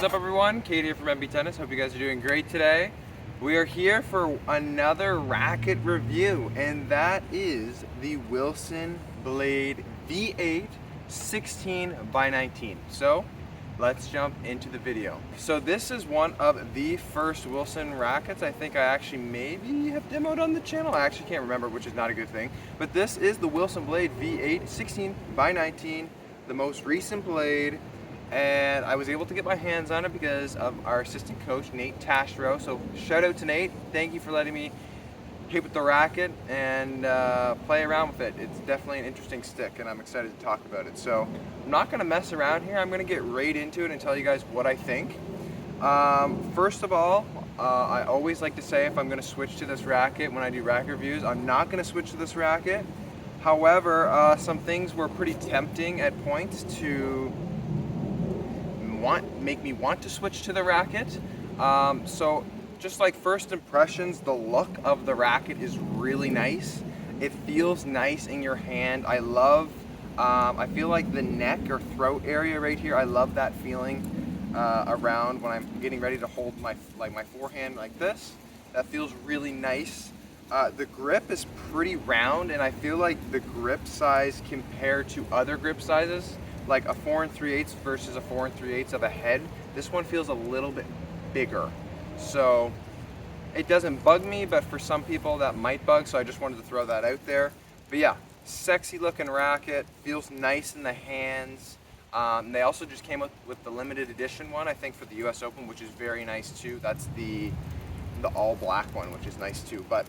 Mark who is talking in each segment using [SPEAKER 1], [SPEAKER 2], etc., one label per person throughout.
[SPEAKER 1] up, everyone? Kate here from MB Tennis. Hope you guys are doing great today. We are here for another racket review, and that is the Wilson Blade V8 16 by 19. So let's jump into the video. So this is one of the first Wilson rackets I think I actually maybe have demoed on the channel. I actually can't remember, which is not a good thing. But this is the Wilson Blade V8 16 by 19, the most recent blade. And I was able to get my hands on it because of our assistant coach, Nate Tashro. So shout out to Nate. Thank you for letting me hit with the racket and play around with it. It's definitely an interesting stick, and I'm excited to talk about it. So I'm not going to mess around here. I'm going to get right into it and tell you guys what I think. First of all, I always like to say if I'm going to switch to this racket when I do racket reviews, I'm not going to switch to this racket. However, some things were pretty tempting at points to make me want to switch to the racket. So just like first impressions, the look of the racket is really nice. It feels nice in your hand. I feel like the neck or throat area right here, I love that feeling around when I'm getting ready to hold my forehand like this. That feels really nice. The grip is pretty round, and I feel like the grip size compared to other grip sizes, like a 4 3/8 versus a 4 3/8 of a head, this one feels a little bit bigger. So it doesn't bug me, but for some people that might bug, so I just wanted to throw that out there. But yeah, sexy looking racket, feels nice in the hands. They also just came up with the limited edition one, I think, for the US Open, which is very nice too. That's the all black one, which is nice too. But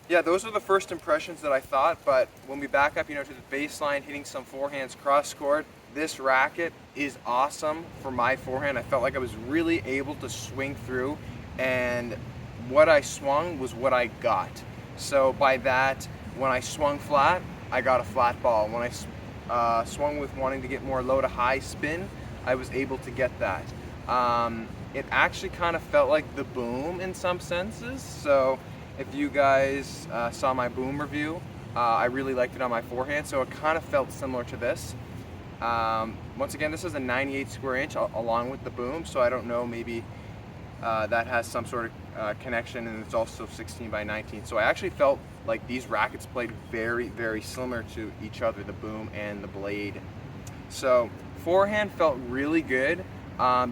[SPEAKER 1] yeah, those are the first impressions that I thought, but when we back up, to the baseline, hitting some forehands cross court, this racket is awesome for my forehand. I felt like I was really able to swing through, and what I swung was what I got. So by that, when I swung flat, I got a flat ball. When I swung with wanting to get more low to high spin, I was able to get that. It actually kind of felt like the Boom in some senses. So if you guys saw my Boom review, I really liked it on my forehand, so it kind of felt similar to this. Once again, this is a 98 square inch along with the Boom, so I don't know, maybe that has some sort of connection, and it's also 16 by 19. So I actually felt like these rackets played very, very similar to each other, the Boom and the Blade. So forehand felt really good.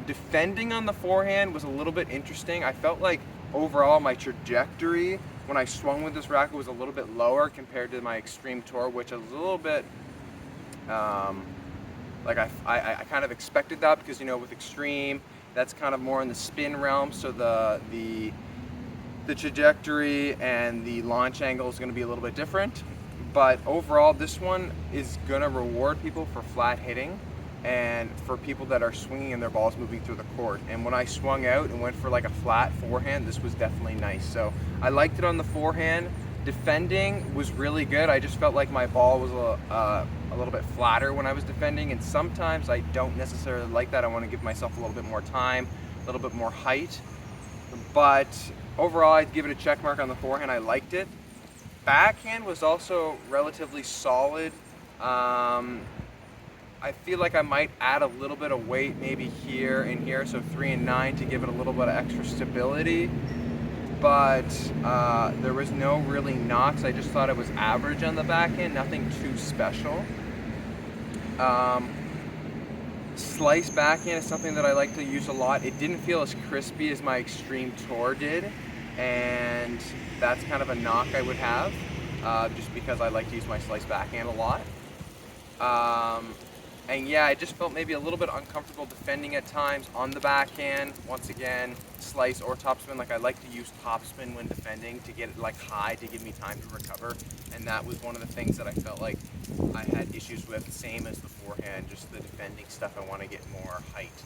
[SPEAKER 1] Defending on the forehand was a little bit interesting. I felt like overall my trajectory when I swung with this racket was a little bit lower compared to my Extreme Tour, which is a little bit like I kind of expected that, because with Extreme, that's kind of more in the spin realm, so the trajectory and the launch angle is going to be a little bit different. But overall, this one is going to reward people for flat hitting and for people that are swinging and their balls moving through the court. And when I swung out and went for like a flat forehand, this was definitely nice. So I liked it on the forehand. Defending was really good. I just felt like my ball was a little bit flatter when I was defending, and sometimes I don't necessarily like that. I want to give myself a little bit more time, a little bit more height. But overall, I'd give it a check mark on the forehand. I liked it. Backhand was also relatively solid. I feel like I might add a little bit of weight maybe here and here, so 3 and 9 to give it a little bit of extra stability. But there was no really knocks. I just thought it was average on the backhand, nothing too special. Slice backhand is something that I like to use a lot. It didn't feel as crispy as my Extreme Tour did, and that's kind of a knock I would have, just because I like to use my slice backhand a lot. And yeah, I just felt maybe a little bit uncomfortable defending at times on the backhand. Once again, slice or topspin. Like, I like to use topspin when defending to get it like high to give me time to recover. And that was one of the things that I felt like I had issues with, same as the forehand, just the defending stuff. I want to get more height.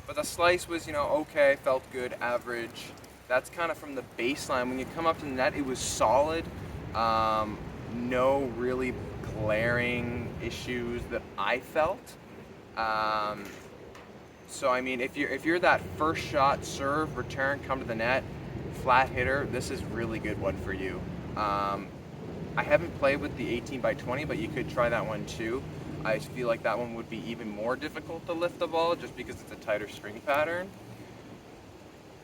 [SPEAKER 1] But the slice was, okay, felt good, average. That's kind of from the baseline. When you come up to the net, it was solid. No really glaring issues that I felt. So I mean, if you're that first shot, serve, return, come to the net, flat hitter, this is really good one for you. I haven't played with the 18 by 20, but you could try that one too. I feel like that one would be even more difficult to lift the ball just because it's a tighter string pattern.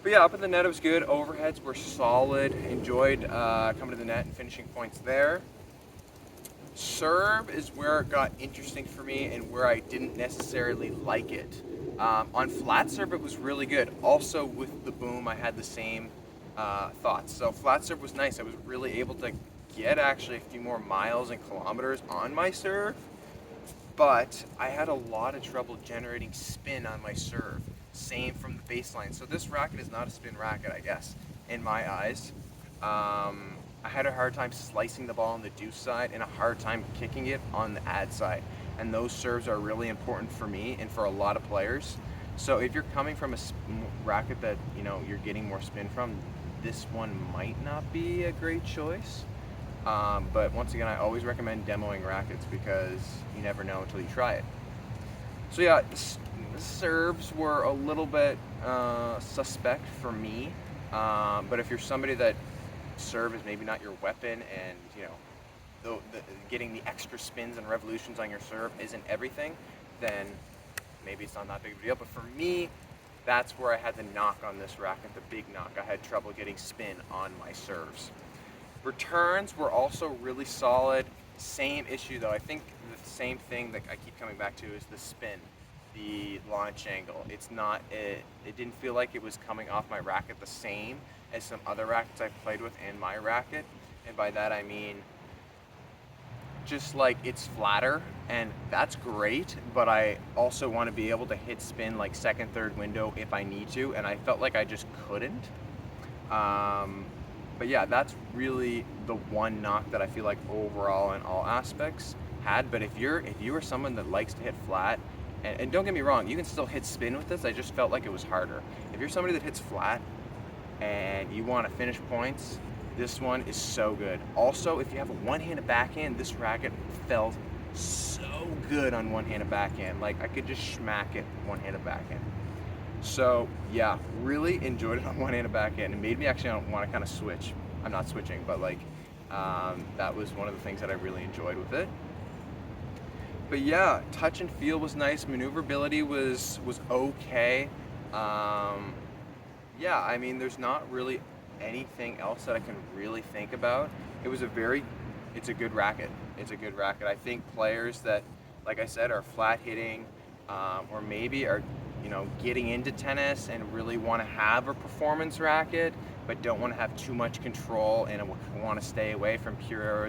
[SPEAKER 1] But yeah, up at the net it was good. Overheads were solid. Enjoyed coming to the net and finishing points there. Serve is where it got interesting for me and where I didn't necessarily like it. On flat serve it was really good. Also with the boom I had the same thoughts. So flat serve was nice. I was really able to get actually a few more miles and kilometers on my serve, but I had a lot of trouble generating spin on my serve. Same from the baseline. So this racket is not a spin racket, I guess, in my eyes. I had a hard time slicing the ball on the deuce side and a hard time kicking it on the ad side. And those serves are really important for me and for a lot of players. So if you're coming from a racket that you're getting more spin from, this one might not be a great choice. But once again, I always recommend demoing rackets because you never know until you try it. So yeah, the serves were a little bit suspect for me. But if you're somebody that serve is maybe not your weapon, and getting the extra spins and revolutions on your serve isn't everything, then maybe it's not that big of a deal. But for me, that's where I had the knock on this racket, the big knock. I had trouble getting spin on my serves. Returns were also really solid. Same issue though. I think the same thing that I keep coming back to is the spin, the launch angle. It didn't feel like it was coming off my racket the same as some other rackets I've played with in my racket. And by that I mean just like it's flatter, and that's great, but I also want to be able to hit spin like second, third window if I need to, and I felt like I just couldn't. But yeah, that's really the one knock that I feel like overall in all aspects had. But if you are someone that likes to hit flat, and don't get me wrong, you can still hit spin with this, I just felt like it was harder. If you're somebody that hits flat and you want to finish points, this one is so good. Also, if you have a one-handed backhand, this racket felt so good on one-handed backhand. Like I could just smack it one-handed backhand. So yeah, really enjoyed it on one-handed backhand. It made me actually want to kind of switch. I'm not switching, but like that was one of the things that I really enjoyed with it. But yeah, touch and feel was nice. Maneuverability was okay. Yeah, I mean, there's not really anything else that I can really think about. It's a good racket. It's a good racket. I think players that, like I said, are flat hitting, or maybe are, getting into tennis and really want to have a performance racket, but don't want to have too much control and want to stay away from pure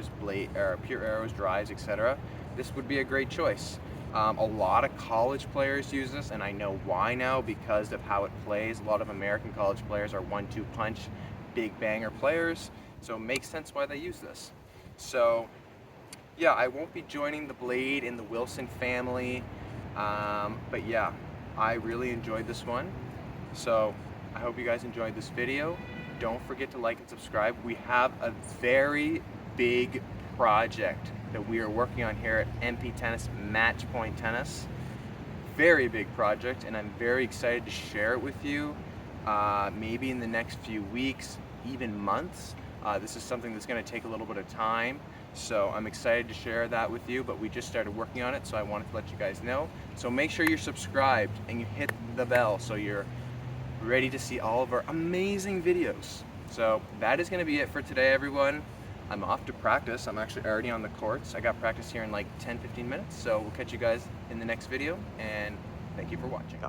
[SPEAKER 1] arrows, drives, etc. This would be a great choice. A lot of college players use this, and I know why now because of how it plays. A lot of American college players are 1-2 punch, big banger players, so it makes sense why they use this. So yeah, I won't be joining the Blade in the Wilson family, but yeah, I really enjoyed this one. So I hope you guys enjoyed this video. Don't forget to like and subscribe. We have a very big project that we are working on here at MP Tennis, Match Point Tennis. Very big project, and I'm very excited to share it with you. Maybe in the next few weeks, even months. This is something that's going to take a little bit of time, so I'm excited to share that with you, but we just started working on it, so I wanted to let you guys know. So make sure you're subscribed and you hit the bell so you're ready to see all of our amazing videos. So that is going to be it for today, everyone. I'm off to practice. I'm actually already on the courts. I got practice here in like 10-15 minutes, so we'll catch you guys in the next video, and thank you for watching.